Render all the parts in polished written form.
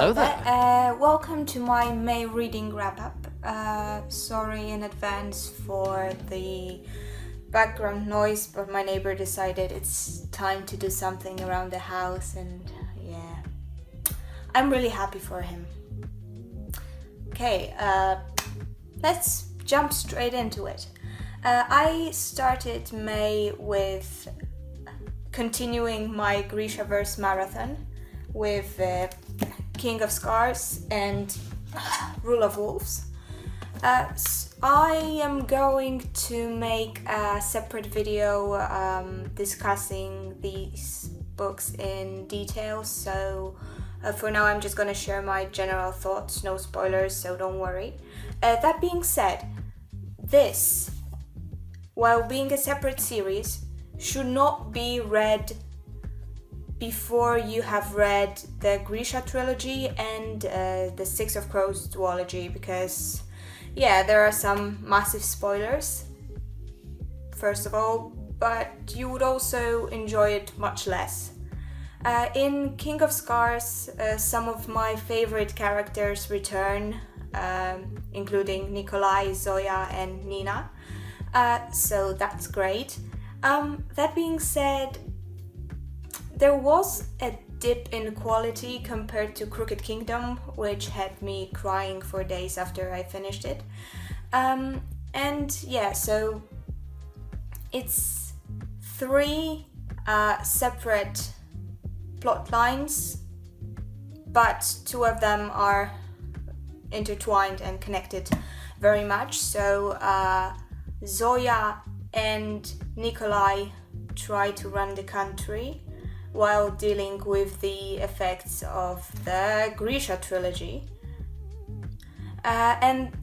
Hello there. Welcome to my May reading wrap-up. Sorry in advance for the background noise, but my neighbor decided it's time to do something around the house, and yeah, I'm really happy for him. Okay, let's jump straight into it. I started May with continuing my Grishaverse marathon with King of Scars and Rule of Wolves. I am going to make a separate video discussing these books in detail, so for now I'm just going to share my general thoughts, no spoilers, so don't worry. That being said, this, while being a separate series, should not be read before you have read the Grisha trilogy and the Six of Crows duology, because yeah, there are some massive spoilers, first of all, but you would also enjoy it much less. In King of Scars, some of my favorite characters return, including Nikolai, Zoya and Nina, so that's great. That being said, there was a dip in quality compared to Crooked Kingdom, which had me crying for days after I finished it. And yeah, so it's 3 separate plot lines, but 2 of them are intertwined and connected very much. So Zoya and Nikolai try to run the country while dealing with the effects of the Grisha trilogy. And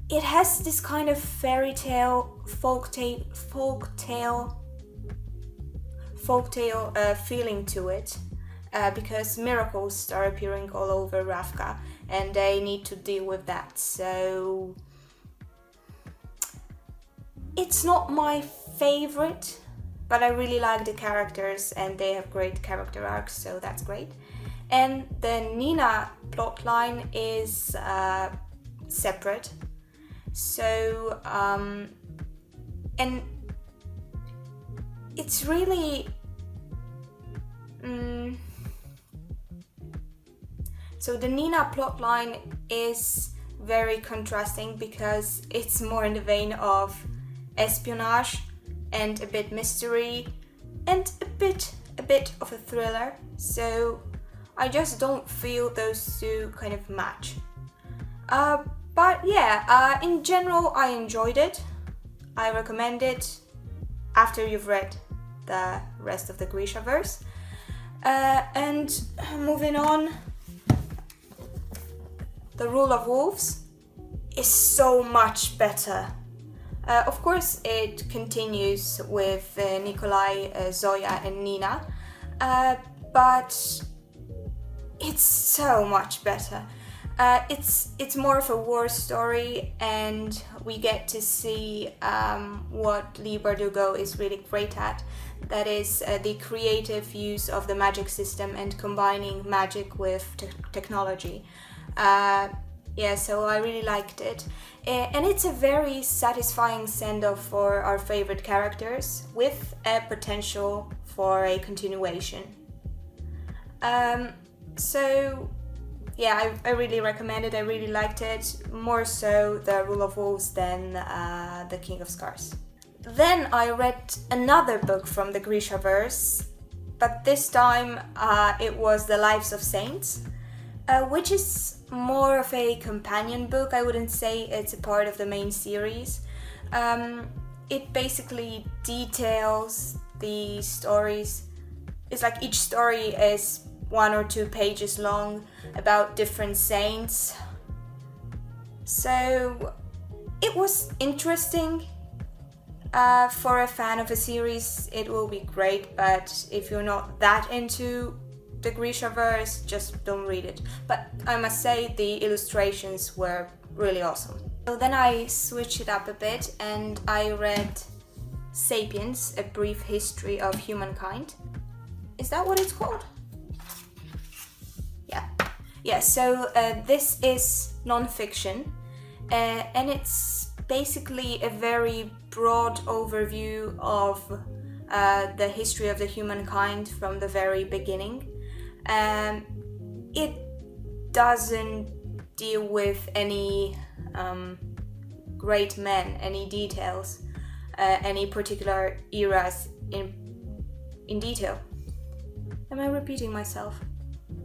it has this kind of fairy tale, folktale feeling to it, because miracles start appearing all over Ravka and they need to deal with that. So it's not my favorite, but I really like the characters and they have great character arcs, so that's great. And the Nina plotline is separate. So, and it's really... So the Nina plotline is very contrasting because it's more in the vein of espionage and a bit mystery and a bit of a thriller, so I just don't feel those two kind of match. But yeah, in general I enjoyed it. I recommend it after you've read the rest of the Grishaverse. And moving on, the Rule of Wolves is so much better. Of course, it continues with Nikolai, Zoya and Nina, but it's so much better. It's more of a war story, and we get to see what Lee Bardugo is really great at. That is the creative use of the magic system and combining magic with technology. Yeah, so I really liked it. And it's a very satisfying send-off for our favorite characters with a potential for a continuation. So yeah, I really recommend it. I really liked it. More so the Rule of Wolves than the King of Scars. Then I read another book from the Grishaverse, but this time it was The Lives of Saints, which is more of a companion book. I wouldn't say it's a part of the main series. It basically details the stories. It's like each story is 1 or 2 pages long about different saints. So it was interesting. For a fan of a series, it will be great, but if you're not that into the Grishaverse, just don't read it. But I must say the illustrations were really awesome. So then I switched it up a bit and I read Sapiens, A Brief History of Humankind. Is that what it's called? Yeah, so this is non-fiction, and it's basically a very broad overview of the history of the humankind from the very beginning. It doesn't deal with any great men, any details, any particular eras in detail. Am I repeating myself?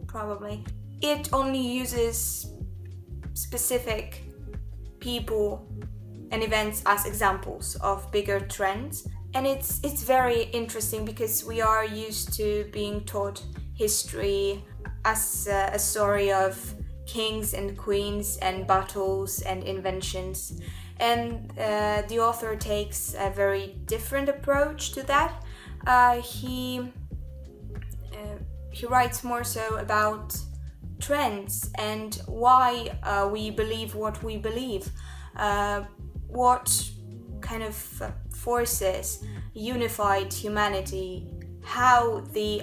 Probably. It only uses specific people and events as examples of bigger trends, and it's very interesting because we are used to being taught history as a story of kings and queens and battles and inventions, and the author takes a very different approach to that. He writes more so about trends and why we believe what we believe, what kind of forces unified humanity, how the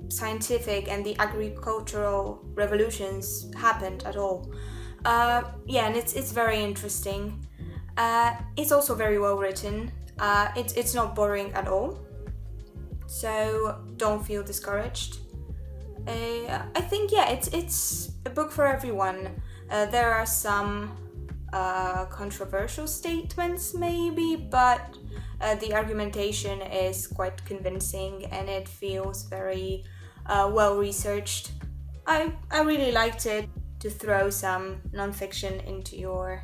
scientific and the agricultural revolutions happened at all. And it's very interesting. It's also very well written. It's not boring at all, so don't feel discouraged. I think it's a book for everyone. There are some controversial statements maybe, but the argumentation is quite convincing and it feels very well researched. I really liked it. To throw some non-fiction into your...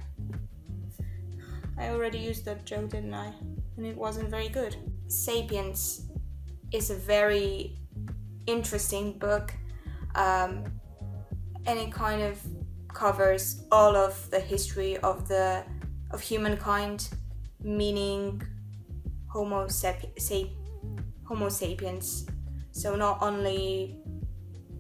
I already used that joke, didn't I? And it wasn't very good. Sapiens is a very interesting book, and it kind of covers all of the history of humankind, meaning Homo sapiens. So not only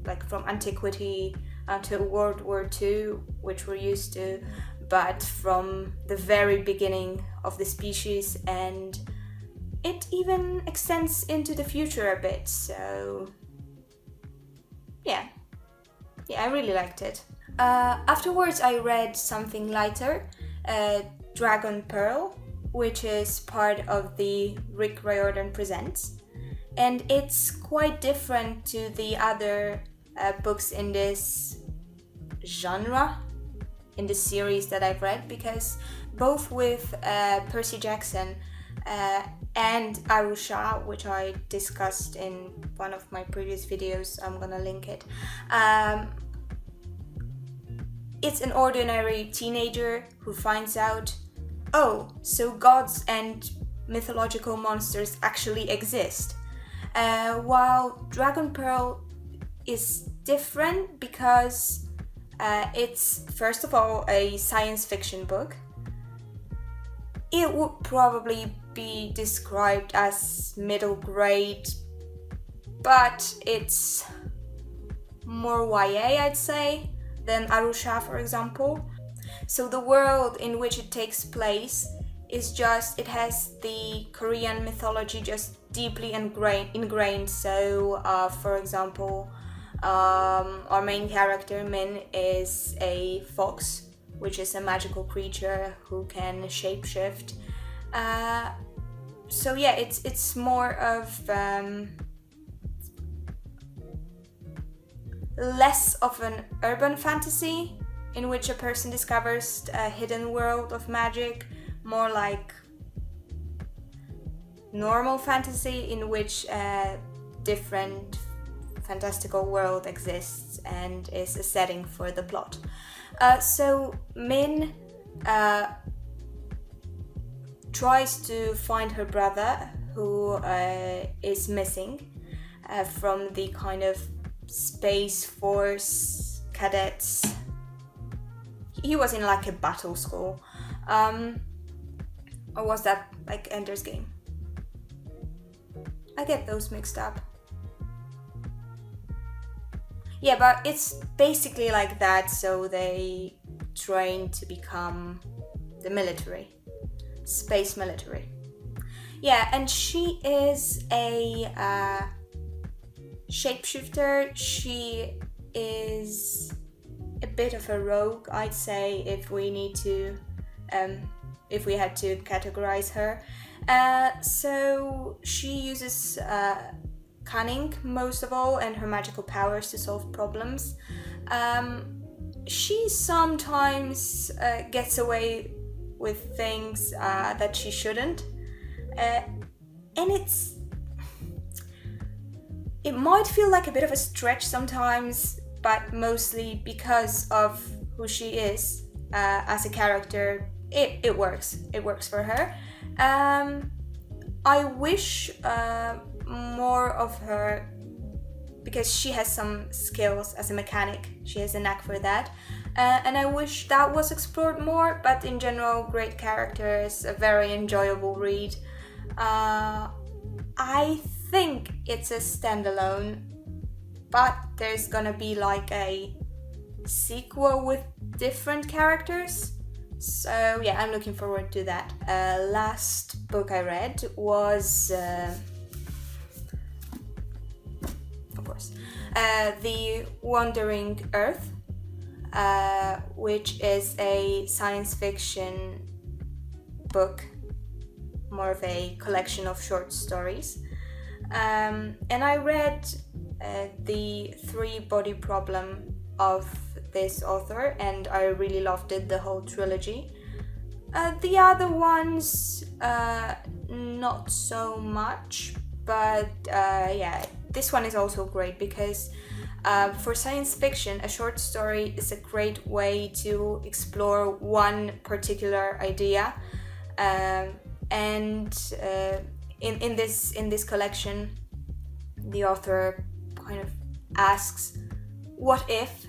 like from antiquity until World War II, which we're used to, but from the very beginning of the species, and it even extends into the future a bit. So yeah, I really liked it. Afterwards I read something lighter, Dragon Pearl, which is part of the Rick Riordan Presents, and it's quite different to the other books in this genre, in the series that I've read, because both with Percy Jackson and Arusha, which I discussed in one of my previous videos, I'm gonna link it. It's an ordinary teenager who finds out, oh, so gods and mythological monsters actually exist. While Dragon Pearl is different because it's, first of all, a science fiction book. It would probably be described as middle grade, but it's more YA, I'd say, than Arusha, for example. So the world in which it takes place is just, it has the Korean mythology just deeply ingrained. So, for example, our main character, Min, is a fox, which is a magical creature who can shapeshift. So yeah, it's more of less of an urban fantasy in which a person discovers a hidden world of magic, more like normal fantasy in which a different fantastical world exists and is a setting for the plot. So Min tries to find her brother who is missing from the kind of Space Force cadets. He was in like a battle school. Or was that like Ender's Game? I get those mixed up. Yeah, but it's basically like that, so they train to become the military. Space military. Yeah, and she is a shapeshifter. She is a bit of a rogue, I'd say, if we had to categorize her. So she uses cunning most of all, and her magical powers to solve problems. She sometimes gets away with things that she shouldn't, and it might feel like a bit of a stretch sometimes, but mostly because of who she is as a character, it works. It works for her. I wish more of her, because she has some skills as a mechanic. She has a knack for that. And I wish that was explored more, but in general, great characters, a very enjoyable read. I think it's a standalone, but there's gonna be like a sequel with different characters. So yeah, I'm looking forward to that. Last book I read was, of course, The Wandering Earth, which is a science fiction book, more of a collection of short stories. And I read The Three-Body Problem of this author, and I really loved it, the whole trilogy. The other ones, not so much, but yeah, this one is also great because for science fiction, a short story is a great way to explore one particular idea. And in this collection, the author kind of asks, what if,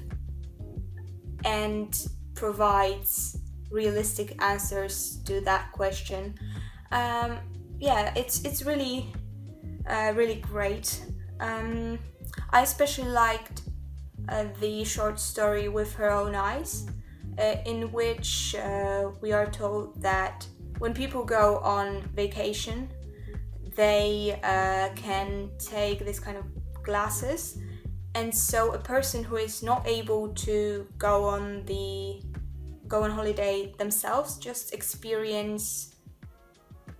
and provides realistic answers to that question. Yeah, it's really great. I especially liked the short story With Her Own Eyes, in which we are told that when people go on vacation, they can take this kind of glasses, and so a person who is not able to go on holiday themselves just experience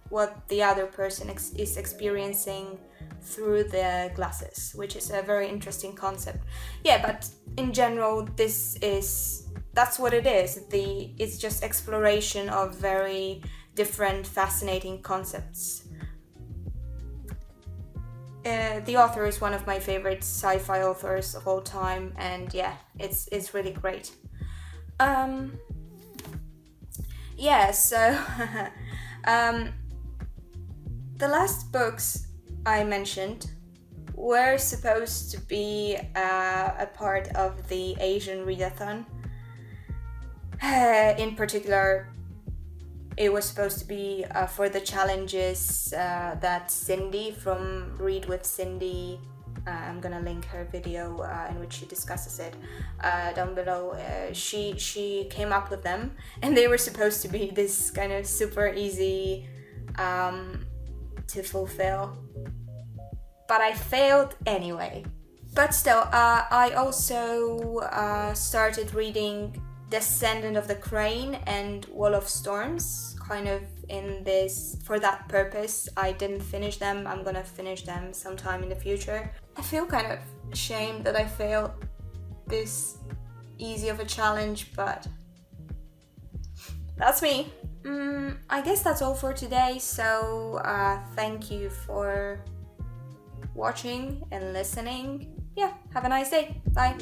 what the other person is experiencing through the glasses, which is a very interesting concept. Yeah, but in general, that's what it is. It's just exploration of very different, fascinating concepts. The author is one of my favorite sci-fi authors of all time, and yeah, it's really great. Yeah, so the last books I mentioned were supposed to be a part of the Asian readathon. In particular, it was supposed to be for the challenges that Cindy from Read with Cindy, I'm gonna link her video in which she discusses it down below. She came up with them, and they were supposed to be this kind of super easy to fulfill. But I failed anyway. But still, I also started reading Descendant of the Crane and Wall of Storms, kind of for that purpose. I didn't finish them. I'm gonna finish them sometime in the future. I feel kind of ashamed that I failed this easy of a challenge, but that's me. I guess that's all for today, so thank you for watching and listening. Yeah, have a nice day. Bye.